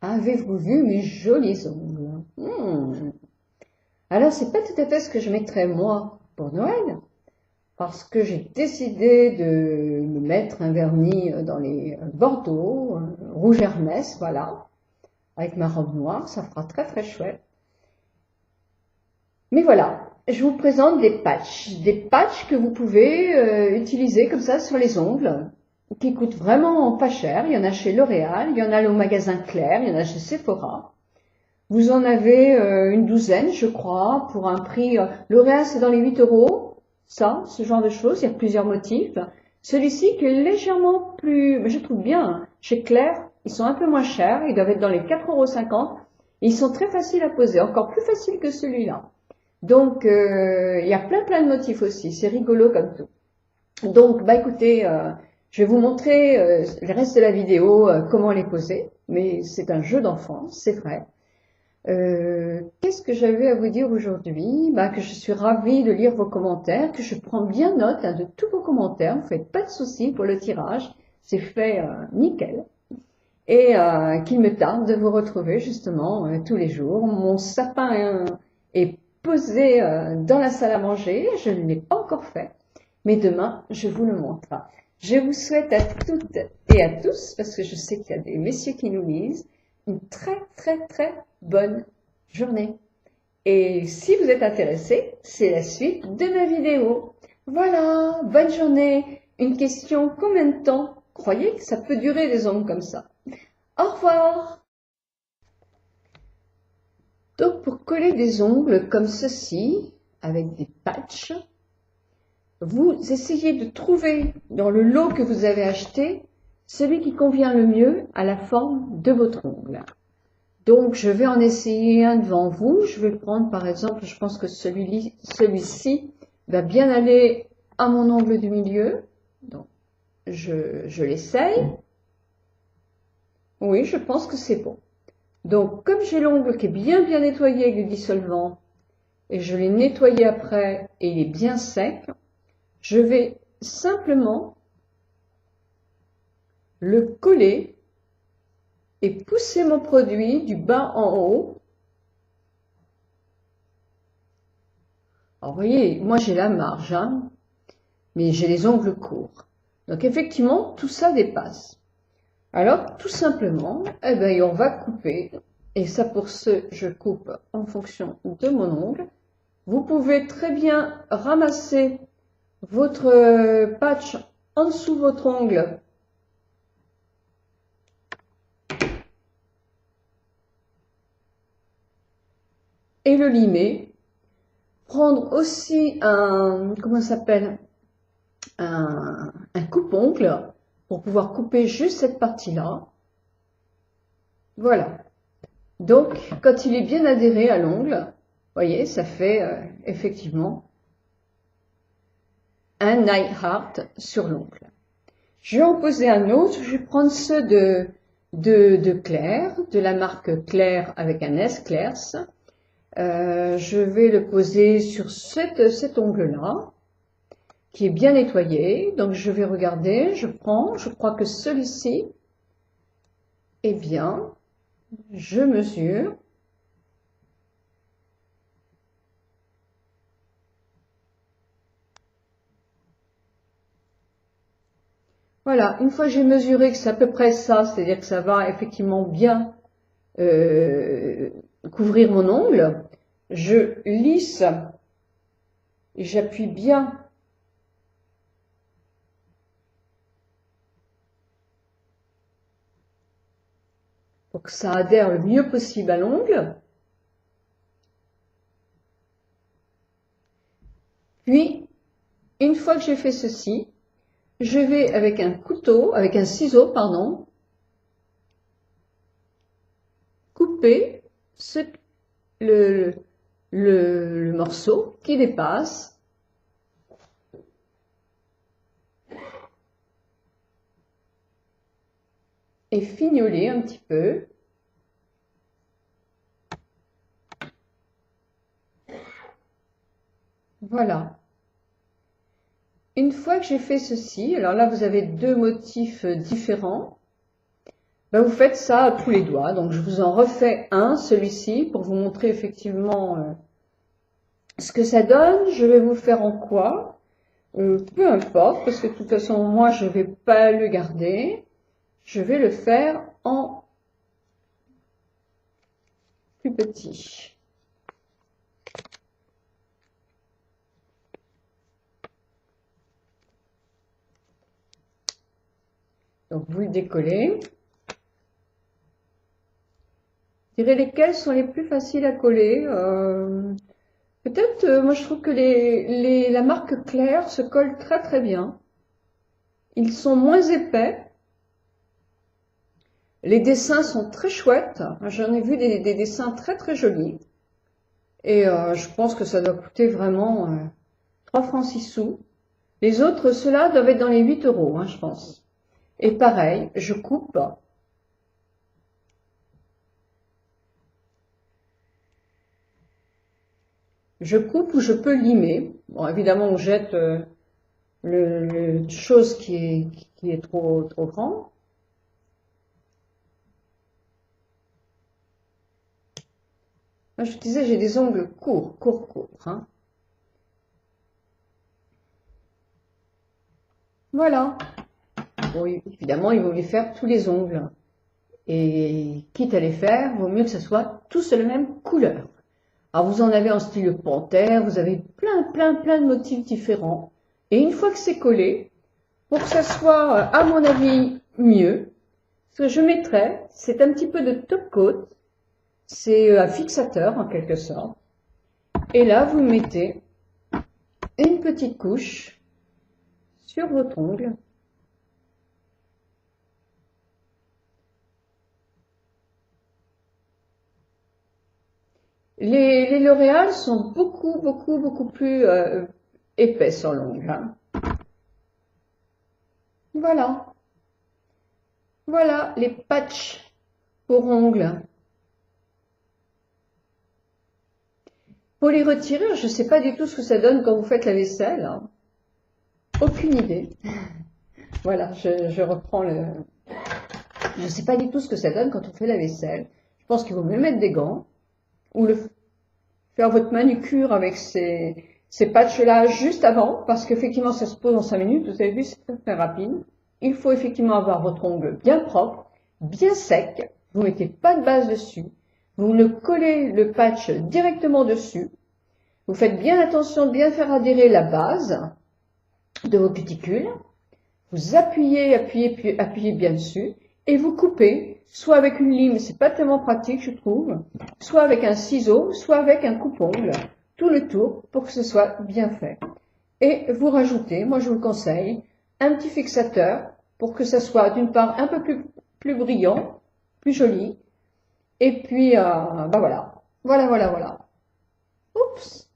Avez-vous vu mes jolis ongles? Alors, c'est pas tout à fait ce que je mettrais moi pour Noël, parce que j'ai décidé de me mettre un vernis dans les Bordeaux, rouge Hermès, voilà, avec ma robe noire, ça fera très très chouette. Mais voilà, je vous présente des patchs que vous pouvez utiliser comme ça sur les ongles, qui coûtent vraiment pas cher. Il y en a chez L'Oréal, il y en a au magasin Claire, il y en a chez Sephora. Vous en avez une douzaine, je crois, pour un prix. L'Oréal, c'est dans les 8 €, ça, ce genre de choses. Il y a plusieurs motifs. Celui-ci qui est légèrement plus, mais je trouve bien, chez Claire, ils sont un peu moins chers. Ils doivent être dans les 4,50 €. Ils sont très faciles à poser, encore plus faciles que celui-là. Donc, il y a plein de motifs aussi. C'est rigolo comme tout. Donc, bah écoutez, je vais vous montrer le reste de la vidéo, comment les poser. Mais c'est un jeu d'enfant, c'est vrai. Qu'est-ce que j'avais à vous dire aujourd'hui? Bah, que je suis ravie de lire vos commentaires, que je prends bien note de tous vos commentaires. Vous faites pas de soucis pour le tirage. C'est fait nickel. Et qu'il me tarde de vous retrouver justement tous les jours. Mon sapin est posé dans la salle à manger. Je ne l'ai pas encore fait, mais demain, je vous le montre. Je vous souhaite à toutes et à tous, parce que je sais qu'il y a des messieurs qui nous lisent, une très bonne journée. Et si vous êtes intéressés, c'est la suite de ma vidéo. Voilà, bonne journée. Une question, combien de temps croyez que ça peut durer des ongles comme ça? Au revoir. Donc pour coller des ongles comme ceci, avec des patchs, vous essayez de trouver dans le lot que vous avez acheté celui qui convient le mieux à la forme de votre ongle. Donc je vais en essayer un devant vous. Je vais prendre par exemple, je pense que celui-ci va bien aller à mon ongle du milieu. Donc je l'essaye. Oui, je pense que c'est bon. Donc, comme j'ai l'ongle qui est bien nettoyé avec du dissolvant, et je l'ai nettoyé après, et il est bien sec, je vais simplement le coller et pousser mon produit du bas en haut. Alors, vous voyez, moi j'ai la marge, hein, mais j'ai les ongles courts. Donc, effectivement, tout ça dépasse. Alors, tout simplement, eh ben, on va couper. Et ça, pour ce, je coupe en fonction de mon ongle. Vous pouvez très bien ramasser votre patch en dessous de votre ongle. Et le limer. Prendre aussi un, comment ça s'appelle, un coupe-ongle pour pouvoir couper juste cette partie-là. Voilà. Donc, quand il est bien adhéré à l'ongle, voyez, ça fait effectivement un eye heart sur l'ongle. Je vais en poser un autre. Je vais prendre ceux de Claire, de la marque Claire avec un S, Claire's. Je vais le poser sur cet ongle-là, qui est bien nettoyé. Donc, je vais regarder, je crois que celui-ci est bien. Je mesure. Voilà, une fois que j'ai mesuré que c'est à peu près ça, c'est-à-dire que ça va effectivement bien couvrir mon ongle, je lisse et j'appuie bien pour que ça adhère le mieux possible à l'ongle. Puis, une fois que j'ai fait ceci, je vais avec un ciseau, pardon, couper le morceau qui dépasse. Et fignoler un petit peu. Voilà. Une fois que j'ai fait ceci, alors là vous avez deux motifs différents. Ben, vous faites ça à tous les doigts. Donc je vous en refais un, celui-ci, pour vous montrer effectivement ce que ça donne. Je vais vous faire en quoi? Peu importe, parce que de toute façon, moi, je vais pas le garder. Je vais le faire en plus petit. Donc vous le décollez. Je dirais lesquels sont les plus faciles à coller. Peut-être, moi je trouve que la marque Claire se colle très très bien. Ils sont moins épais. Les dessins sont très chouettes. J'en ai vu des dessins très très jolis. Et je pense que ça doit coûter vraiment 3 francs 6 sous. Les autres, ceux-là doivent être dans les 8 euros, je pense. Et pareil, je coupe. Je coupe ou je peux limer. Bon, évidemment, on jette le chose qui est trop grand. Moi, je disais, j'ai des ongles courts. Voilà. Bon, évidemment, il vaut mieux faire tous les ongles. Et quitte à les faire, il vaut mieux que ce soit tous de la même couleur. Alors, vous en avez en style panthère, vous avez plein de motifs différents. Et une fois que c'est collé, pour que ça soit, à mon avis, mieux, ce que je mettrai, c'est un petit peu de top coat. C'est un fixateur, en quelque sorte. Et là, vous mettez une petite couche sur votre ongle. Les L'Oréal sont beaucoup plus épais sur l'ongle. Voilà. Voilà les patchs pour ongles. Pour les retirer, je ne sais pas du tout ce que ça donne quand vous faites la vaisselle. Aucune idée. Voilà, je reprends le... Je ne sais pas du tout ce que ça donne quand on fait la vaisselle. Je pense qu'il vaut mieux mettre des gants ou faire votre manucure avec ces patchs-là juste avant, parce qu'effectivement, ça se pose en 5 minutes. Vous avez vu, c'est très rapide. Il faut effectivement avoir votre ongle bien propre, bien sec. Vous ne mettez pas de base dessus. Vous le collez le patch directement dessus. Vous faites bien attention de bien faire adhérer la base de vos cuticules. Vous appuyez bien dessus et vous coupez, soit avec une lime, c'est pas tellement pratique je trouve, soit avec un ciseau, soit avec un coupe-ongle, tout le tour pour que ce soit bien fait. Et vous rajoutez, moi je vous le conseille, un petit fixateur pour que ça soit d'une part un peu plus brillant, plus joli, et puis voilà. Oups.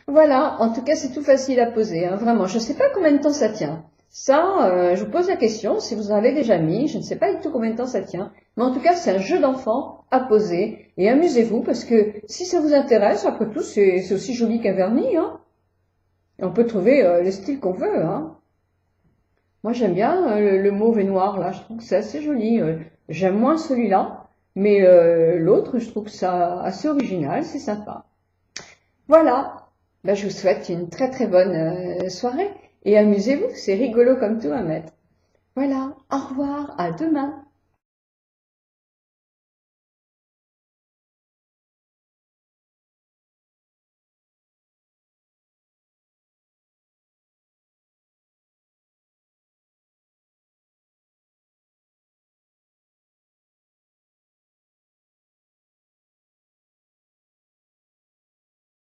Voilà, en tout cas c'est tout facile à poser, vraiment. Je ne sais pas combien de temps ça tient. Ça, je vous pose la question, si vous en avez déjà mis, je ne sais pas du tout combien de temps ça tient. Mais en tout cas, c'est un jeu d'enfant à poser. Et amusez-vous, parce que si ça vous intéresse, après tout, c'est aussi joli qu'un vernis. Et on peut trouver le style qu'on veut. Moi, j'aime bien le mauve et noir, là. Je trouve que c'est assez joli. J'aime moins celui-là. Mais l'autre, je trouve ça assez original, c'est sympa. Voilà. Ben, je vous souhaite une très bonne soirée et amusez-vous, c'est rigolo comme tout à mettre. Voilà, au revoir, à demain.